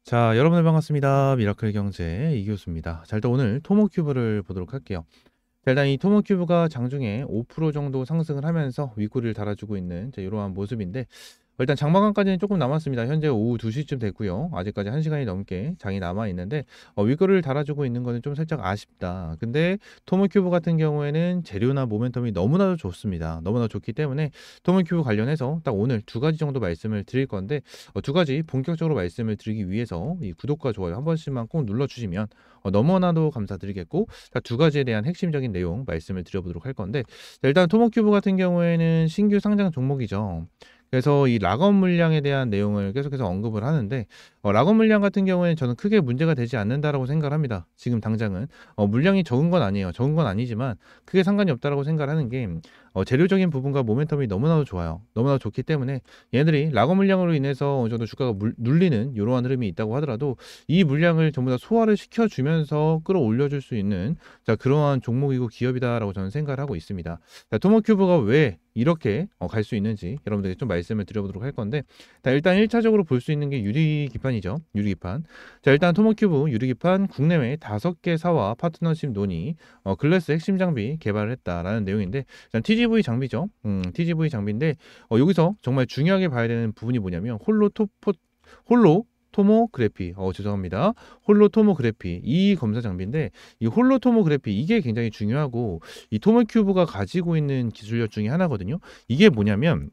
자, 여러분들 반갑습니다. 미라클 경제 이교수입니다. 자, 일단 오늘 토모큐브를 보도록 할게요. 자, 일단 이 토모큐브가 장중에 5% 정도 상승을 하면서 윗꼬리를 달아주고 있는 이러한 모습인데, 일단 장마감까지는 조금 남았습니다. 현재 오후 2시쯤 됐고요. 아직까지 1시간이 넘게 장이 남아 있는데 윗꼬리를 달아주고 있는 거는 좀 살짝 아쉽다. 근데 토모큐브 같은 경우에는 재료나 모멘텀이 너무나도 좋습니다. 너무나 좋기 때문에 토모큐브 관련해서 딱 오늘 두 가지 정도 말씀을 드릴 건데, 두 가지 본격적으로 말씀을 드리기 위해서 이 구독과 좋아요 한 번씩만 꼭 눌러주시면 너무나도 감사드리겠고, 두 가지에 대한 핵심적인 내용 말씀을 드려보도록 할 건데, 자, 일단 토모큐브 같은 경우에는 신규 상장 종목이죠. 그래서 이 락업 물량에 대한 내용을 계속해서 언급을 하는데, 락업 물량 같은 경우에는 저는 크게 문제가 되지 않는다라고 생각을 합니다. 지금 당장은 물량이 적은 건 아니에요. 적은 건 아니지만 크게 상관이 없다라고 생각을 하는 게, 재료적인 부분과 모멘텀이 너무나도 좋아요. 너무나도 좋기 때문에 얘네들이 락업 물량으로 인해서 어느 정도 주가가 눌리는 이러한 흐름이 있다고 하더라도 이 물량을 전부 다 소화를 시켜주면서 끌어올려줄 수 있는 그러한 종목이고 기업이다라고 저는 생각을 하고 있습니다. 자, 토모큐브가 왜 이렇게 갈 수 있는지 여러분들께 좀 말씀을 드려보도록 할 건데, 자, 일단 1차적으로 볼 수 있는 게 유리기판이죠. 유리기판. 자, 일단 토모큐브 유리기판 국내외 5개 사와 파트너십 논의, 글래스 핵심 장비 개발을 했다라는 내용인데, 일단 TGV 장비죠. TGV 장비인데, 여기서 정말 중요하게 봐야 되는 부분이 뭐냐면 홀로 토모그래피, 죄송합니다. 홀로토모그래피, 이 검사 장비인데, 이 홀로토모그래피 이게 굉장히 중요하고, 이 토모큐브가 가지고 있는 기술력 중에 하나거든요. 이게 뭐냐면,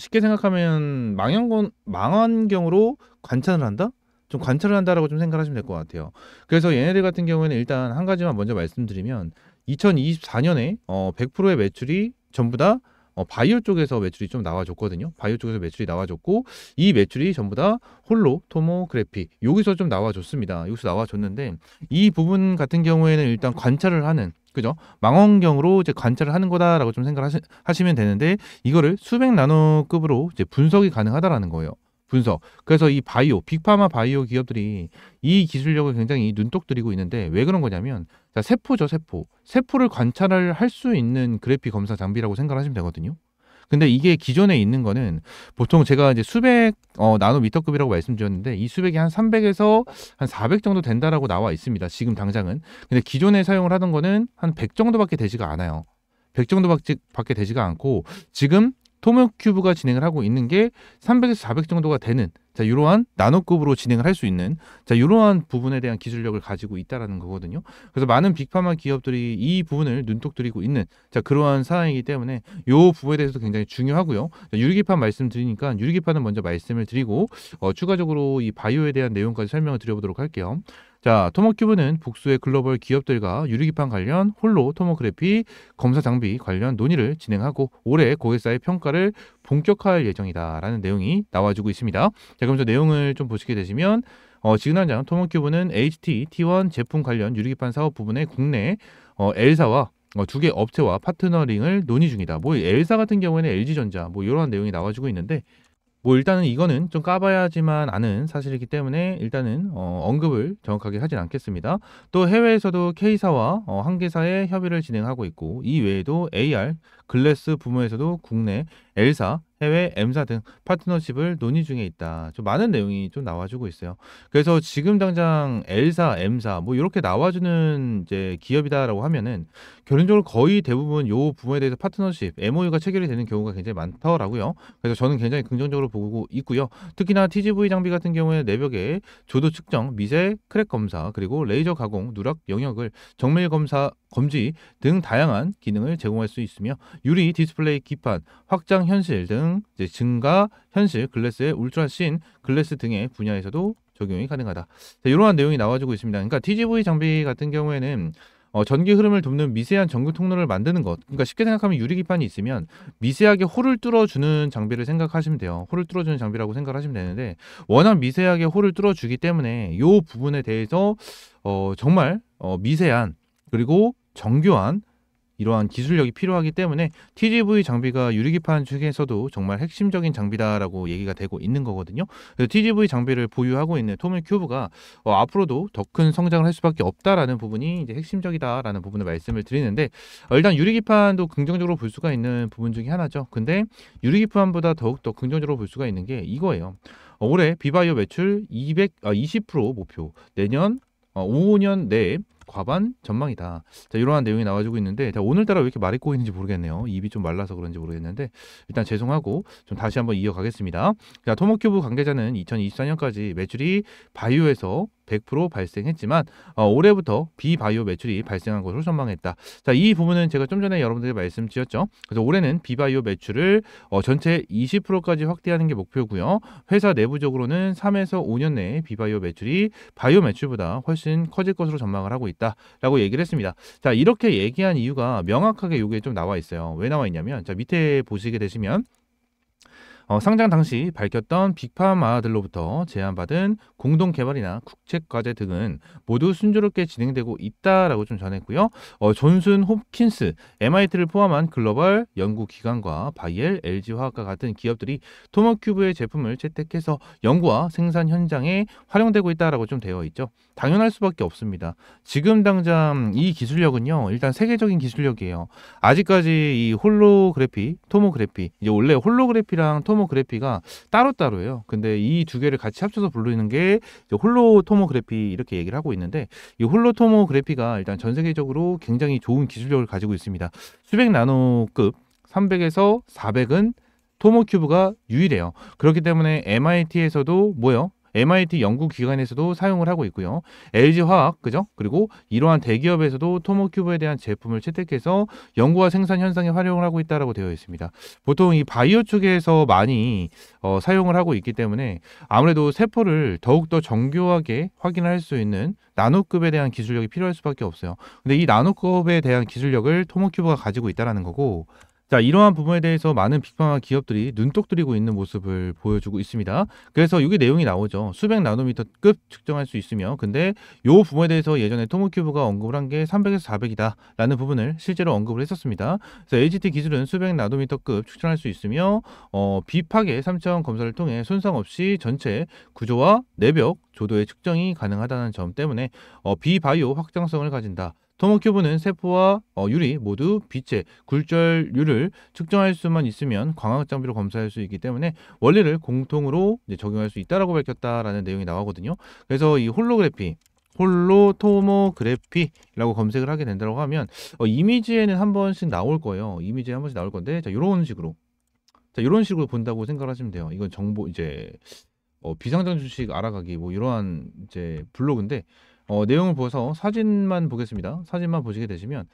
쉽게 생각하면 망원경으로 관찰을 한다? 좀 관찰을 한다라고 좀 생각하시면 될 것 같아요. 그래서 얘네들 같은 경우에는 일단 한 가지만 먼저 말씀드리면, 2024년에 100%의 매출이 전부 다 바이오 쪽에서 매출이 좀 나와줬거든요. 바이오 쪽에서 매출이 나와줬고, 이 매출이 전부 다 홀로 토모그래피 여기서 좀 나와줬습니다. 여기서 나와줬는데, 이 부분 같은 경우에는 일단 관찰을 하는, 그죠? 망원경으로 이제 관찰을 하는 거다라고 좀 생각하시면 되는데, 이거를 수백 나노급으로 이제 분석이 가능하다라는 거예요. 분석. 그래서 이 빅파마 바이오 기업들이 이 기술력을 굉장히 눈독 들이고 있는데, 왜 그런 거냐면, 자, 세포죠, 세포. 세포를 관찰을 할 수 있는 그래피 검사 장비라고 생각하시면 되거든요. 근데 이게 기존에 있는 거는 보통 제가 이제 수백 나노미터급이라고 말씀드렸는데, 이 수백이 한 300에서 한 400 정도 된다라고 나와 있습니다. 지금 당장은. 근데 기존에 사용을 하던 거는 한 100 정도밖에 되지가 않아요. 100 정도밖에 되지가 않고, 지금 토모큐브가 진행을 하고 있는 게 300에서 400 정도가 되는, 이러한 나노급으로 진행을 할 수 있는, 이러한 부분에 대한 기술력을 가지고 있다라는 거거든요. 그래서 많은 빅파마 기업들이 이 부분을 눈독 들이고 있는 그러한 사항이기 때문에 이 부분에 대해서도 굉장히 중요하고요. 유리기판 말씀드리니까 유리기판은 먼저 말씀을 드리고, 추가적으로 이 바이오에 대한 내용까지 설명을 드려보도록 할게요. 자, 토모큐브는 복수의 글로벌 기업들과 유리기판 관련 홀로 토모그래피 검사 장비 관련 논의를 진행하고, 올해 고객사의 평가를 본격화할 예정이다라는 내용이 나와주고 있습니다. 자, 그럼 저 내용을 좀 보시게 되시면, 지금 당장 토모큐브는 HT, T1 제품 관련 유리기판 사업 부분에 국내 L사와 2개 업체와 파트너링을 논의 중이다. 뭐 L사 같은 경우에는 LG전자 뭐 이런 내용이 나와주고 있는데, 뭐 일단은 이거는 좀 까봐야지만 아는 사실이기 때문에 일단은 언급을 정확하게 하진 않겠습니다. 또 해외에서도 K사와 한 개사의 협의를 진행하고 있고, 이 외에도 AR, 글래스 부문에서도 국내 L사, 해외 M사 등 파트너십을 논의 중에 있다. 좀 많은 내용이 좀 나와주고 있어요. 그래서 지금 당장 L사, M사 뭐 이렇게 나와주는 이제 기업이다라고 하면은, 결론적으로 거의 대부분 요 부분에 대해서 파트너십, MOU가 체결이 되는 경우가 굉장히 많더라고요. 그래서 저는 굉장히 긍정적으로 보고 있고요. 특히나 TGV 장비 같은 경우에 내벽에 조도 측정, 미세 크랙 검사, 그리고 레이저 가공, 누락 영역을 정밀 검지 등 다양한 기능을 제공할 수 있으며, 유리 디스플레이 기판, 확장 현실 등 증가 현실 글래스의 울트라신 글래스 등의 분야에서도 적용이 가능하다. 이러한 내용이 나와주고 있습니다. 그러니까 TGV 장비 같은 경우에는 전기 흐름을 돕는 미세한 전구 통로를 만드는 것. 그러니까 쉽게 생각하면 유리기판이 있으면 미세하게 홀을 뚫어주는 장비를 생각하시면 돼요. 홀을 뚫어주는 장비라고 생각하시면 되는데, 워낙 미세하게 홀을 뚫어주기 때문에 이 부분에 대해서 정말 미세한, 그리고 정교한 이러한 기술력이 필요하기 때문에 TGV 장비가 유리기판 중에서도 정말 핵심적인 장비다라고 얘기가 되고 있는 거거든요. 그래서 TGV 장비를 보유하고 있는 토모큐브가 앞으로도 더 큰 성장을 할 수밖에 없다라는 부분이 이제 핵심적이다라는 부분을 말씀을 드리는데, 일단 유리기판도 긍정적으로 볼 수가 있는 부분 중에 하나죠. 근데 유리기판보다 더욱더 긍정적으로 볼 수가 있는 게 이거예요. 올해 비바이오 매출 20% 목표, 내년 5년 내에 과반 전망이다. 자, 이러한 내용이 나와주고 있는데, 자, 오늘따라 왜 이렇게 말이 꼬이는지 모르겠네요. 입이 좀 말라서 그런지 모르겠는데, 일단 죄송하고 좀 다시 한번 이어가겠습니다. 자, 토모큐브 관계자는 2024년까지 매출이 바이오에서 100% 발생했지만 올해부터 비바이오 매출이 발생한 것으로 전망했다. 자, 이 부분은 제가 좀 전에 여러분들에게 말씀드렸죠. 그래서 올해는 비바이오 매출을 전체 20%까지 확대하는 게 목표고요. 회사 내부적으로는 3에서 5년 내에 비바이오 매출이 바이오 매출보다 훨씬 커질 것으로 전망을 하고 있다라고 얘기를 했습니다. 자, 이렇게 얘기한 이유가 명확하게 이게 좀 나와 있어요. 왜 나와 있냐면, 자, 밑에 보시게 되시면 상장 당시 밝혔던 빅파마들로부터 제안받은 공동 개발이나 국책 과제 등은 모두 순조롭게 진행되고 있다라고 좀 전했고요. 존슨 홉킨스, MIT를 포함한 글로벌 연구기관과 바이엘, LG화학과 같은 기업들이 토모큐브의 제품을 채택해서 연구와 생산 현장에 활용되고 있다라고 좀 되어 있죠. 당연할 수밖에 없습니다. 지금 당장 이 기술력은요, 일단 세계적인 기술력이에요. 아직까지 이 홀로그래피, 토모그래피, 이제 원래 홀로그래피랑 토모그래피가 따로따로예요. 근데 이 두 개를 같이 합쳐서 부르는 게 홀로 토모그래피 이렇게 얘기를 하고 있는데, 이 홀로 토모그래피가 일단 전 세계적으로 굉장히 좋은 기술력을 가지고 있습니다. 수백 나노급 300에서 400은 토모큐브가 유일해요. 그렇기 때문에 MIT에서도 뭐요? MIT 연구기관에서도 사용을 하고 있고요. LG화학, 그죠? 그리고 이러한 대기업에서도 토모큐브에 대한 제품을 채택해서 연구와 생산 현상에 활용을 하고 있다고 되어 있습니다. 보통 이 바이오 쪽에서 많이 사용을 하고 있기 때문에 아무래도 세포를 더욱더 정교하게 확인할 수 있는 나노급에 대한 기술력이 필요할 수밖에 없어요. 근데 이 나노급에 대한 기술력을 토모큐브가 가지고 있다는 거고, 자, 이러한 부분에 대해서 많은 빅파마 기업들이 눈독 들이고 있는 모습을 보여주고 있습니다. 그래서 여기 내용이 나오죠. 수백 나노미터급 측정할 수 있으며, 근데 이 부분에 대해서 예전에 토모큐브가 언급을 한 게 300에서 400이다 라는 부분을 실제로 언급을 했었습니다. 그래서 LGT 기술은 수백 나노미터급 측정할 수 있으며 비파괴 3차원 검사를 통해 손상 없이 전체 구조와 내벽 조도의 측정이 가능하다는 점 때문에 비바이오 확장성을 가진다. 토모큐브는 세포와 유리 모두 빛의 굴절률을 측정할 수만 있으면 광학 장비로 검사할 수 있기 때문에 원리를 공통으로 적용할 수 있다라고 밝혔다라는 내용이 나오거든요. 그래서 이 홀로그래피, 홀로토모그래피라고 검색을 하게 된다고 하면 이미지에는 한 번씩 나올 거예요. 이미지에 한 번씩 나올 건데, 자, 이런 식으로, 자, 이런 식으로 본다고 생각을 하시면 돼요. 이건 정보 이제 비상장 주식 알아가기 뭐 이러한 이제 블로그인데, 내용을 보서 사진만 보겠습니다. 사진만 보시게 되시면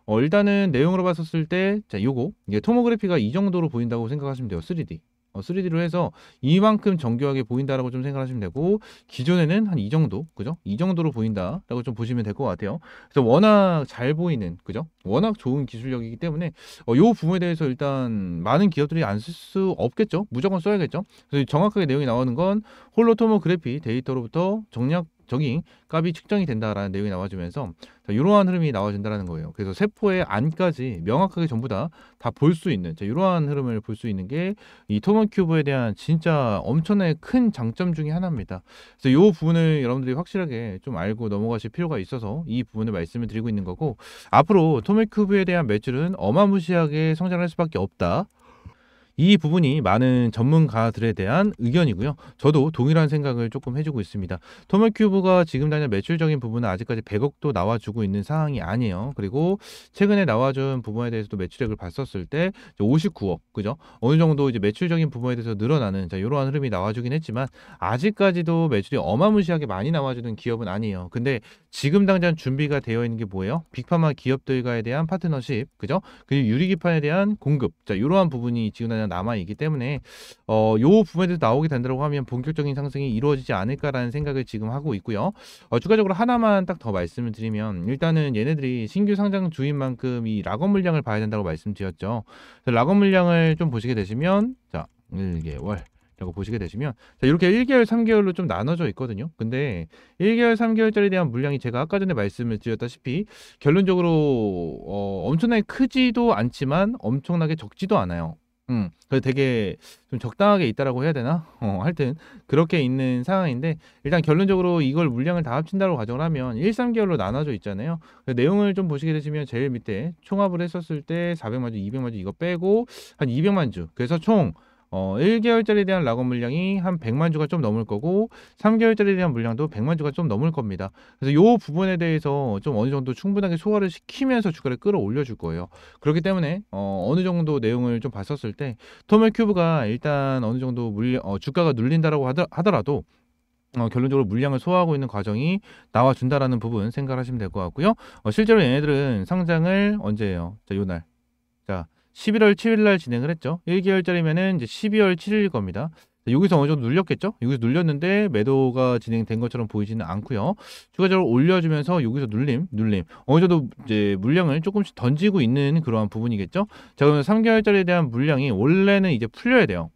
일단은 내용으로 봤었을 때, 자, 요거 이게 토모그래피가 이 정도로 보인다고 생각하시면 돼요. 3D. 3D로 해서 이만큼 정교하게 보인다라고 좀 생각하시면 되고, 기존에는 한 이 정도, 그죠? 이 정도로 보인다라고 좀 보시면 될 것 같아요. 그래서 워낙 잘 보이는, 그죠? 워낙 좋은 기술력이기 때문에 요 부분에 대해서 일단 많은 기업들이 안 쓸 수 없겠죠. 무조건 써야겠죠. 그래서 정확하게 내용이 나오는 건 홀로토모그래피 데이터로부터 정략적인 값이 측정이 된다라는 내용이 나와주면서, 자, 이러한 흐름이 나와준다는 거예요. 그래서 세포의 안까지 명확하게 전부 다 볼 수 있는, 자, 이러한 흐름을 볼 수 있는 게 이 토모큐브에 대한 진짜 엄청나게 큰 장점 중에 하나입니다. 그래서 이 부분을 여러분들이 확실하게 좀 알고 넘어가실 필요가 있어서 이 부분을 말씀을 드리고 있는 거고, 앞으로 토모큐브에 대한 매출은 어마무시하게 성장할 수밖에 없다. 이 부분이 많은 전문가들에 대한 의견이고요. 저도 동일한 생각을 조금 해주고 있습니다. 토모큐브가 지금 당장 매출적인 부분은 아직까지 100억도 나와주고 있는 상황이 아니에요. 그리고 최근에 나와준 부분에 대해서도 매출액을 봤었을 때 59억, 그죠? 어느 정도 이제 매출적인 부분에 대해서 늘어나는, 자, 이러한 흐름이 나와주긴 했지만 아직까지도 매출이 어마무시하게 많이 나와주는 기업은 아니에요. 근데 지금 당장 준비가 되어 있는 게 뭐예요? 빅파마 기업들과에 대한 파트너십, 그죠? 그리고 유리기판에 대한 공급, 자, 이러한 부분이 지금 당장 남아 있기 때문에 요 부분에서 나오게 된다고 하면 본격적인 상승이 이루어지지 않을까라는 생각을 지금 하고 있고요. 추가적으로 하나만 딱 더 말씀을 드리면, 일단은 얘네들이 신규 상장 주인 만큼 이 락업 물량을 봐야 된다고 말씀드렸죠. 락업 물량을 좀 보시게 되시면, 자, 1개월 라고 보시게 되시면, 자, 이렇게 1개월, 3개월로 좀 나눠져 있거든요. 근데 1개월, 3개월짜리에 대한 물량이 제가 아까 전에 말씀을 드렸다시피 결론적으로 엄청나게 크지도 않지만 엄청나게 적지도 않아요. 그래서 되게 좀 적당하게 있다라고 해야 되나? 하여튼 그렇게 있는 상황인데, 일단 결론적으로 이걸 물량을 다 합친다고 가정을 하면 1, 3개월로 나눠져 있잖아요. 내용을 좀 보시게 되시면 제일 밑에 총합을 했었을 때 400만 주, 200만 주 이거 빼고 한 200만 주. 그래서 총 1개월짜리에 대한 락업 물량이 한 100만 주가 좀 넘을 거고 3개월짜리에 대한 물량도 100만 주가 좀 넘을 겁니다. 그래서 요 부분에 대해서 좀 어느 정도 충분하게 소화를 시키면서 주가를 끌어올려 줄 거예요. 그렇기 때문에 어느 정도 내용을 좀 봤었을 때 토모큐브가 일단 어느 정도 주가가 눌린다라고 하더라도 결론적으로 물량을 소화하고 있는 과정이 나와준다라는 부분 생각하시면 될 것 같고요. 실제로 얘네들은 상장을 언제예요? 자, 요날. 자, 11월 7일 날 진행을 했죠. 1개월짜리면은 이제 12월 7일 겁니다. 자, 여기서 어느 정도 눌렸겠죠? 여기서 눌렸는데 매도가 진행된 것처럼 보이지는 않고요. 추가적으로 올려주면서 여기서 눌림. 어느 정도 이제 물량을 조금씩 던지고 있는 그러한 부분이겠죠? 자, 그러면 3개월짜리에 대한 물량이 원래는 이제 풀려야 돼요.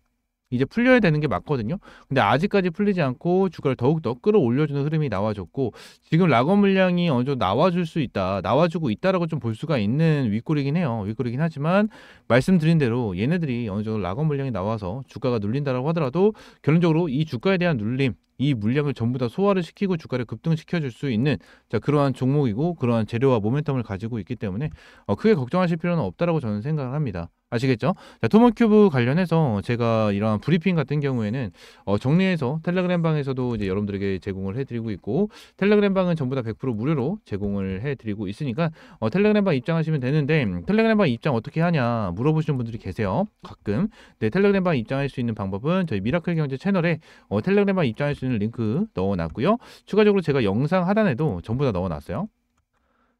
이제 풀려야 되는 게 맞거든요. 근데 아직까지 풀리지 않고 주가를 더욱더 끌어올려주는 흐름이 나와줬고 지금 락업 물량이 어느 정도 나와줄 수 있다, 나와주고 있다라고 좀 볼 수가 있는 윗골이긴 해요. 윗골이긴 하지만 말씀드린 대로 얘네들이 어느 정도 락업 물량이 나와서 주가가 눌린다라고 하더라도 결론적으로 이 주가에 대한 눌림, 이 물량을 전부 다 소화를 시키고 주가를 급등시켜 줄 수 있는 그러한 종목이고 그러한 재료와 모멘텀을 가지고 있기 때문에 크게 걱정하실 필요는 없다라고 저는 생각을 합니다. 아시겠죠? 자, 토모큐브 관련해서 제가 이러한 브리핑 같은 경우에는 정리해서 텔레그램 방에서도 이제 여러분들에게 제공을 해드리고 있고 텔레그램 방은 전부 다 100% 무료로 제공을 해드리고 있으니까 텔레그램 방 입장하시면 되는데 텔레그램 방 입장 어떻게 하냐 물어보시는 분들이 계세요. 가끔. 네, 텔레그램 방 입장할 수 있는 방법은 저희 미라클 경제 채널에 텔레그램 방 입장할 수 있는 링크 넣어놨고요. 추가적으로 제가 영상 하단에도 전부 다 넣어놨어요.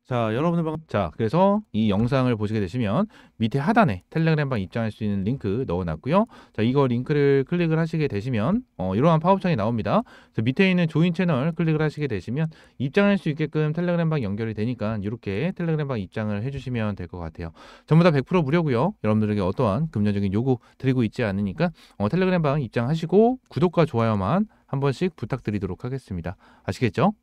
자, 여러분들 그래서 이 영상을 보시게 되시면 밑에 하단에 텔레그램 방 입장할 수 있는 링크 넣어놨고요. 자, 이거 링크를 클릭을 하시게 되시면 이러한 팝업창이 나옵니다. 그래서 밑에 있는 조인 채널 클릭을 하시게 되시면 입장할 수 있게끔 텔레그램 방 연결이 되니까 이렇게 텔레그램 방 입장을 해주시면 될 것 같아요. 전부 다 100% 무료고요. 여러분들에게 어떠한 금전적인 요구 드리고 있지 않으니까 텔레그램 방 입장하시고 구독과 좋아요만 한 번씩 부탁드리도록 하겠습니다. 아시겠죠?